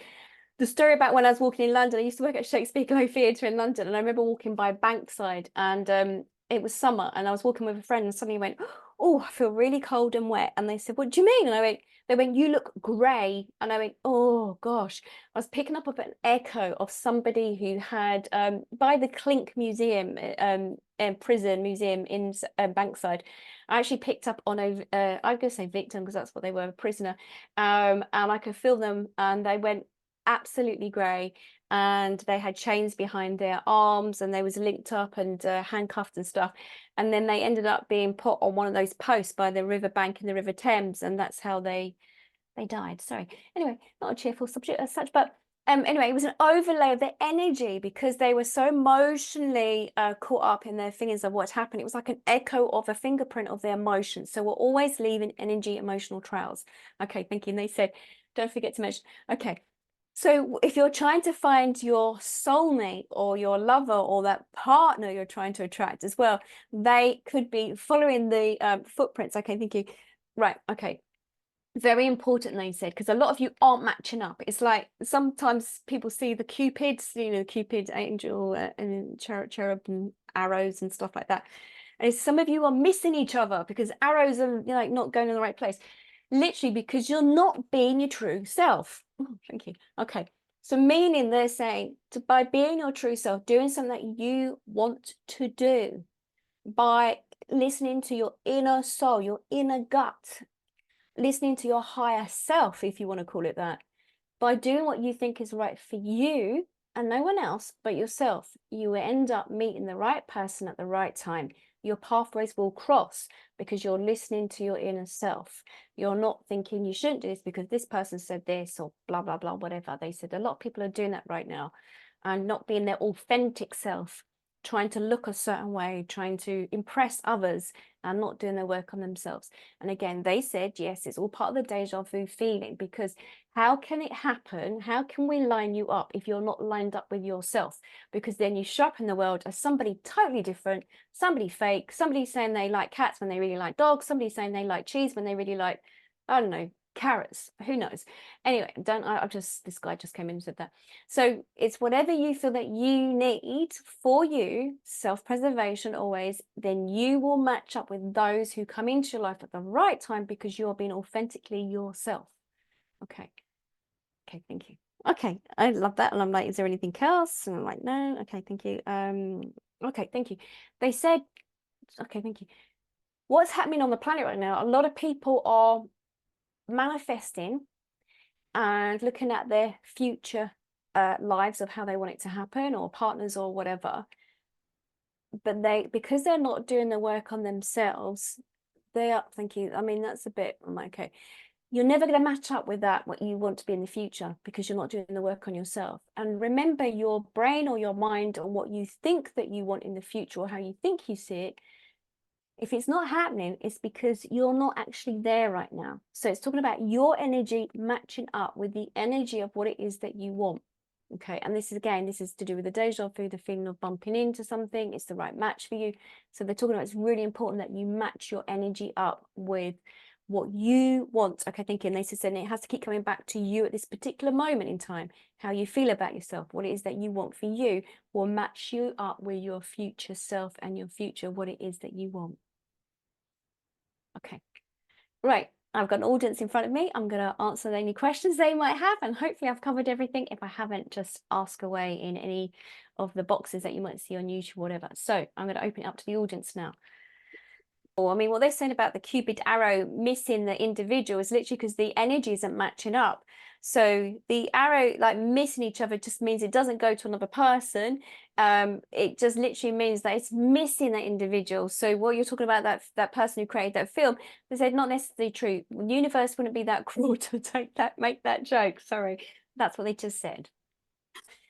The story about when I was walking in London, I used to work at Shakespeare Globe Theatre in London, and I remember walking by Bankside, and it was summer, and I was walking with a friend, and suddenly went, oh, I feel really cold and wet. And they said, what do you mean? And I went, they went, you look grey. And I went, oh gosh. I was picking up an echo of somebody who had, by the Clink Museum, prison museum in Bankside, I actually picked up on I'm going to say victim, because that's what they were, a prisoner. And I could feel them, and they went absolutely grey, and they had chains behind their arms, and they was linked up and handcuffed and stuff, and then they ended up being put on one of those posts by the river bank in the River Thames, and that's how they died. Sorry, anyway, not a cheerful subject as such, but anyway, it was an overlay of their energy, because they were so emotionally caught up in their feelings of what's happened. It was like an echo of a fingerprint of their emotions. So we're always leaving energy, emotional trails. Okay, thank you. And they said, don't forget to mention, okay, So if you're trying to find your soulmate or your lover or that partner you're trying to attract as well, they could be following the footprints. Okay, thinking, right, okay. Very important, they said, because a lot of you aren't matching up. It's like sometimes people see the cupids, Cupid, angel, and cherub and arrows and stuff like that. And some of you are missing each other because arrows are like not going in the right place. Literally because you're not being your true self. Oh, thank you. Okay. So meaning they're saying by being your true self, doing something that you want to do, by listening to your inner soul, your inner gut, listening to your higher self, if you want to call it that, by doing what you think is right for you and no one else but yourself, you will end up meeting the right person at the right time. Your pathways will cross because you're listening to your inner self. You're not thinking you shouldn't do this because this person said this or blah, blah, blah, whatever they said. A lot of people are doing that right now and not being their authentic self, trying to look a certain way, trying to impress others and not doing their work on themselves. And again, they said, yes, it's all part of the deja vu feeling, because how can it happen? How can we line you up if you're not lined up with yourself? Because then you show up in the world as somebody totally different, somebody fake, somebody saying they like cats when they really like dogs, somebody saying they like cheese when they really like, I don't know, carrots, who knows. Anyway, this guy just came in and said that. So it's whatever you feel that you need for you, self-preservation always, then you will match up with those who come into your life at the right time because you're being authentically yourself. Okay. Okay, thank you. Okay, I love that. And I'm like, is there anything else? And I'm like, no. Okay, thank you. Okay, thank you. They said, okay, thank you. What's happening on the planet right now? A lot of people are manifesting and looking at their future lives of how they want it to happen, or partners or whatever. But because they're not doing the work on themselves, they are, thank you. I mean, that's a bit, I'm like, okay. You're never going to match up with that, what you want to be in the future, because you're not doing the work on yourself. And remember, your brain or your mind or what you think that you want in the future or how you think you see it, if it's not happening, it's because you're not actually there right now. So it's talking about your energy matching up with the energy of what it is that you want. Okay, and this is to do with the deja vu, the feeling of bumping into something. It's the right match for you. So they're talking about it's really important that you match your energy up with what you want. Okay, thinking they said it has to keep coming back to you at this particular moment in time. How you feel about yourself, what it is that you want for you, will match you up with your future self and your future, what it is that you want. Okay, right. I've got an audience in front of me. I'm going to answer any questions they might have, and hopefully I've covered everything. If I haven't, just ask away in any of the boxes that you might see on YouTube, whatever. So I'm going to open it up to the audience now. I mean, what they're saying about the Cupid arrow missing the individual is literally because the energy isn't matching up. So the arrow like missing each other just means it doesn't go to another person. It just literally means that it's missing that individual. So what you're talking about, that person who created that film, they said not necessarily true. The universe wouldn't be that cruel to make that joke. Sorry, that's what they just said.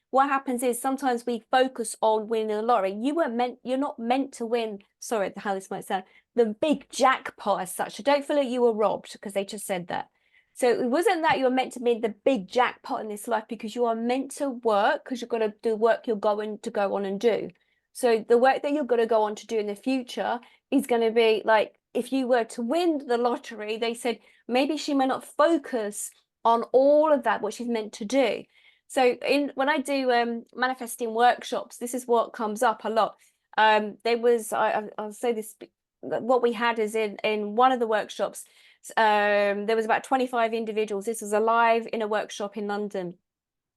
What happens is sometimes we focus on winning the lottery. You're not meant to win, sorry how this might sound, the big jackpot as such. So don't feel like you were robbed because they just said that. So it wasn't that you were meant to be the big jackpot in this life, because you are meant to work, because you've got to do work you're going to go on and do. So the work that you're going to go on to do in the future is going to be like, if you were to win the lottery, they said maybe she may not focus on all of that, what she's meant to do. So when I do manifesting workshops, this is what comes up a lot. I'll say this, what we had is in one of the workshops, there was about 25 individuals. This was a live in a workshop in London.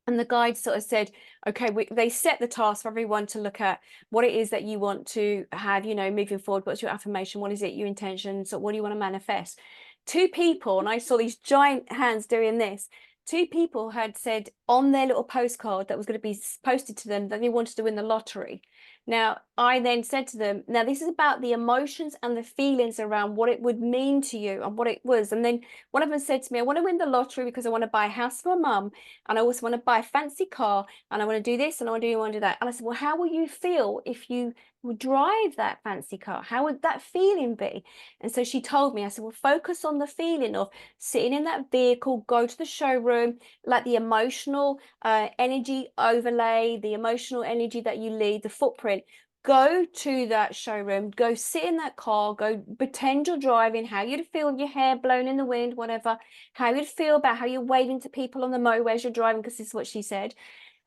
And the guide sort of said, okay, they set the task for everyone to look at what it is that you want to have, moving forward. What's your affirmation? What is it, your intention? So what do you want to manifest? Two people, and I saw these giant hands doing this. Two people had said on their little postcard that was going to be posted to them that they wanted to win the lottery. Now, I then said to them, now this is about the emotions and the feelings around what it would mean to you and what it was. And then one of them said to me, I want to win the lottery because I want to buy a house for my mum, and I also want to buy a fancy car, and I want to do this, and I want to do that. And I said, well, how will you feel if you would drive that fancy car? How would that feeling be? And so she told me, I said, well, focus on the feeling of sitting in that vehicle, go to the showroom, like the emotional energy overlay, the emotional energy that you leave, the footprint. Go to that showroom, go sit in that car, go pretend you're driving, how you'd feel with your hair blown in the wind, whatever, how you'd feel about how you're waving to people on the motorway as you're driving, because this is what she said.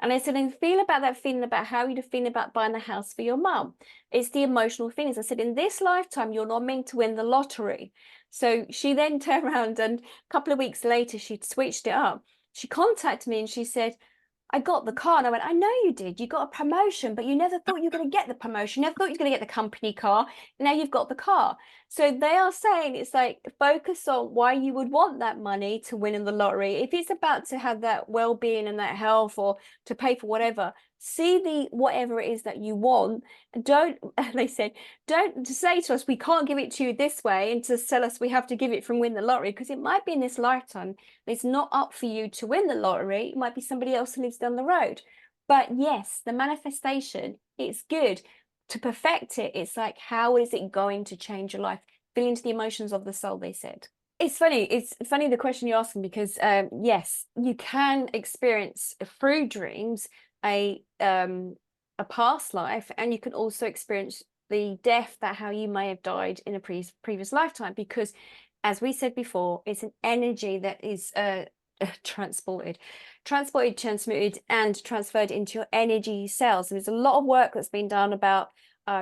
And I said, and feel about that feeling about how you'd feel about buying the house for your mum. It's the emotional feelings. I said, in this lifetime, you're not meant to win the lottery. So she then turned around, and a couple of weeks later, she'd switched it up. She contacted me and she said, I got the car. And I went, I know you did. You got a promotion, but you never thought you were going to get the promotion. You never thought you were going to get the company car. Now you've got the car. So they are saying it's like, focus on why you would want that money to win in the lottery. If it's about to have that well-being and that health, or to pay for whatever, see the whatever it is that you want. Don't, they said, don't say to us, we can't give it to you this way, and to tell us we have to give it from win the lottery, because it might be in this lifetime. It's not up for you to win the lottery. It might be somebody else who lives down the road. But yes, the manifestation, it's good. To perfect it, it's like, how is it going to change your life? Feel into the emotions of the soul, they said. It's funny the question you're asking, because yes, you can experience through dreams a past life, and you can also experience the death, that how you may have died in a previous lifetime, because as we said before, it's an energy that is transported, transmuted, and transferred into your energy cells. And there's a lot of work that's been done about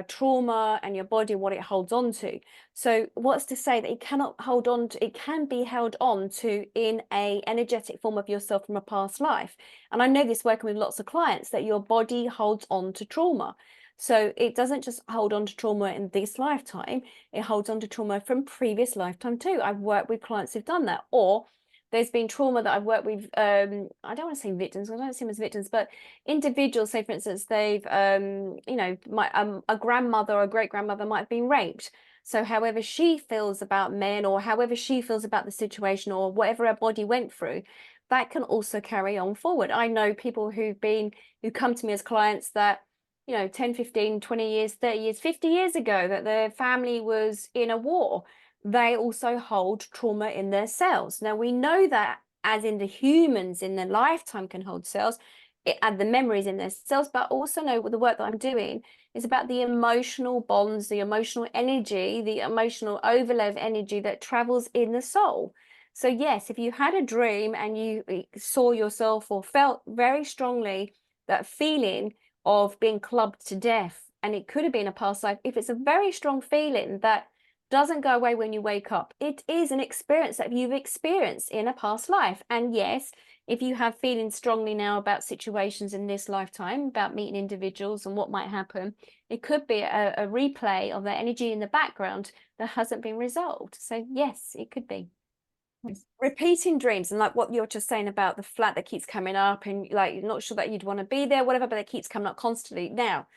trauma and your body, what it holds on to. So what's to say that it cannot hold on to, it can be held on to in a energetic form of yourself from a past life. And I know this working with lots of clients, that your body holds on to trauma. So it doesn't just hold on to trauma in this lifetime, it holds on to trauma from previous lifetime too. I've worked with clients who've done that. Or there's been trauma that I've worked with, I don't want to say victims, I don't see them as victims, but individuals, say for instance, they've, you know, a grandmother or a great grandmother might have been raped. So however she feels about men, or however she feels about the situation, or whatever her body went through, that can also carry on forward. I know people who come to me as clients that, you know, 10, 15, 20 years, 30 years, 50 years ago, that their family was in a war. They also hold trauma in their cells. Now, we know that as in the humans in their lifetime can hold cells, and the memories in their cells, but also know the work that I'm doing is about the emotional bonds, the emotional energy, the emotional overlay of energy that travels in the soul. So yes, if you had a dream and you saw yourself or felt very strongly that feeling of being clubbed to death, and it could have been a past life, if it's a very strong feeling that doesn't go away when you wake up, it is an experience that you've experienced in a past life. And yes, if you have feelings strongly now about situations in this lifetime, about meeting individuals and what might happen, it could be a replay of that energy in the background that hasn't been resolved. So yes, it could be. Repeating dreams, and like what you're just saying about the flat that keeps coming up, and like you're not sure that you'd want to be there, whatever, but it keeps coming up constantly. Now,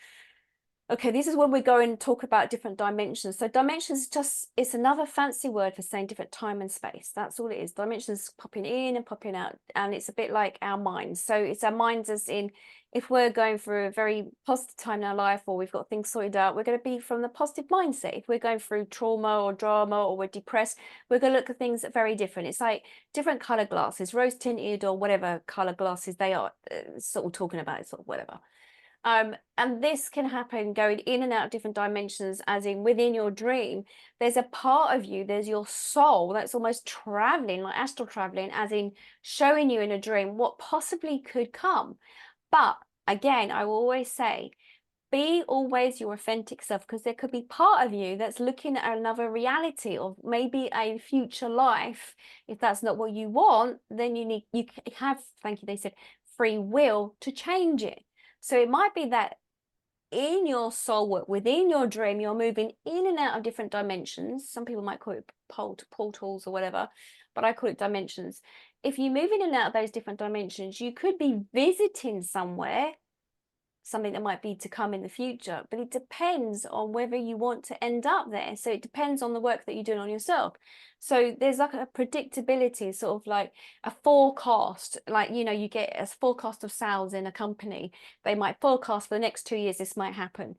okay, this is when we go and talk about different dimensions. So dimensions is just, it's another fancy word for saying different time and space. That's all it is. Dimensions popping in and popping out. And it's a bit like our minds. So it's our minds as in, if we're going through a very positive time in our life, or we've got things sorted out, we're going to be from the positive mindset. If we're going through trauma or drama, or we're depressed, we're going to look at things very different. It's like different color glasses, rose tinted or whatever color glasses they are, sort of talking about it, sort of whatever. And this can happen going in and out of different dimensions, as in within your dream, there's a part of you, there's your soul that's almost traveling, like astral traveling, as in showing you in a dream what possibly could come. But again, I will always say, be always your authentic self, because there could be part of you that's looking at another reality, or maybe a future life. If that's not what you want, then you have, thank you, they said, free will to change it. So it might be that in your soul work, within your dream, you're moving in and out of different dimensions. Some people might call it portals or whatever, but I call it dimensions. If you move in and out of those different dimensions, you could be visiting somewhere, something that might be to come in the future, but it depends on whether you want to end up there. So it depends on the work that you're doing on yourself. So there's like a predictability, sort of like a forecast, like, you know, you get a forecast of sales in a company. They might forecast for the next 2 years, this might happen.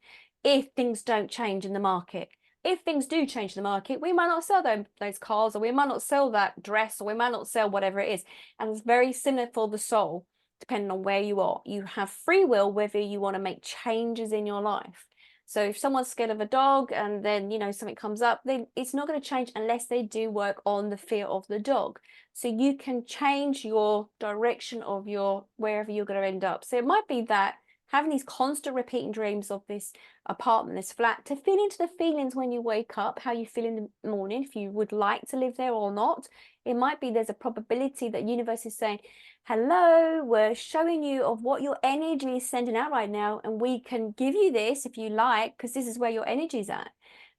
if things don't change in the market. If things do change in the market, we might not sell those cars, or we might not sell that dress, or we might not sell whatever it is. And it's very similar for the soul, depending on where you are. You have free will whether you want to make changes in your life. So if someone's scared of a dog and then, you know, something comes up, then it's not going to change unless they do work on the fear of the dog. So you can change your direction of your wherever you're going to end up. So it might be that having these constant repeating dreams of this apartment, this flat, to feel into the feelings when you wake up, how you feel in the morning, if you would like to live there or not. It might be there's a probability that universe is saying, hello, we're showing you of what your energy is sending out right now, and we can give you this if you like, because this is where your energy is at.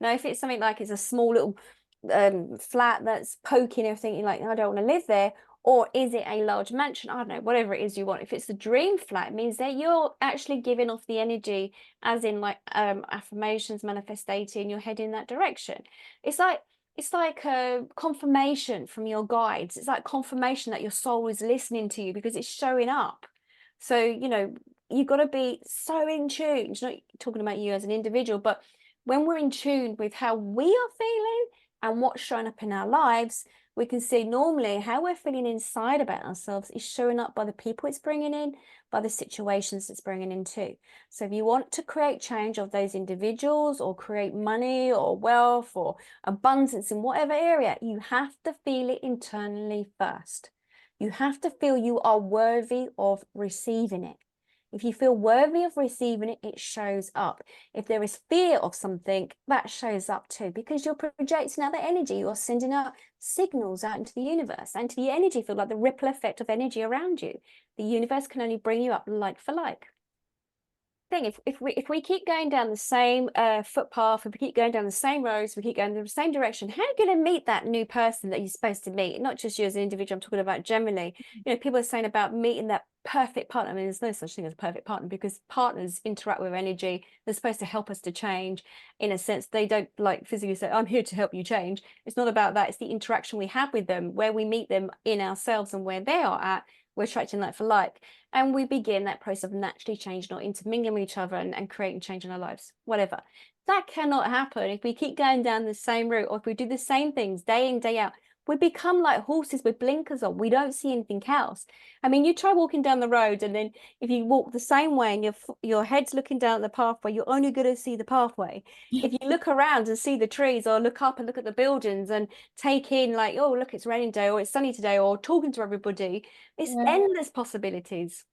Now, if it's something like it's a small little flat that's poking everything, you're like, I don't want to live there. Or is it a large mansion? I don't know, whatever it is you want. If it's the dream flat, it means that you're actually giving off the energy, as in like affirmations, manifesting, you're heading that direction. It's like a confirmation from your guides. It's like confirmation that your soul is listening to you because it's showing up. So, you know, you've got to be so in tune. It's not talking about you as an individual, but when we're in tune with how we are feeling and what's showing up in our lives, we can see normally how we're feeling inside about ourselves is showing up by the people it's bringing in, by the situations it's bringing in too. So if you want to create change of those individuals, or create money or wealth or abundance in whatever area, you have to feel it internally first. You have to feel you are worthy of receiving it. If you feel worthy of receiving it, it shows up. If there is fear of something, that shows up too, because you're projecting out the energy. You're sending out signals out into the universe, and to the energy field, like the ripple effect of energy around you. The universe can only bring you up like for like. Thing, if we keep going down the same footpath, if we keep going down the same roads, we keep going in the same direction, how are you going to meet that new person that you're supposed to meet? Not just you as an individual, I'm talking about generally. You know, people are saying about meeting that perfect partner. I mean, there's no such thing as a perfect partner, because partners interact with energy. They're supposed to help us to change. In a sense, they don't like physically say, I'm here to help you change. It's not about that. It's the interaction we have with them, where we meet them in ourselves and where they are at. We're attracting like for like, and we begin that process of naturally changing or intermingling with each other and creating change in our lives, whatever. That cannot happen if we keep going down the same route, or if we do the same things day in, day out. We become like horses with blinkers on. We don't see anything else. I mean, you try walking down the road, and then if you walk the same way and your head's looking down the pathway, you're only going to see the pathway. If you look around and see the trees, or look up and look at the buildings and take in like, oh, look, it's raining today, or it's sunny today, or talking to everybody, it's endless possibilities.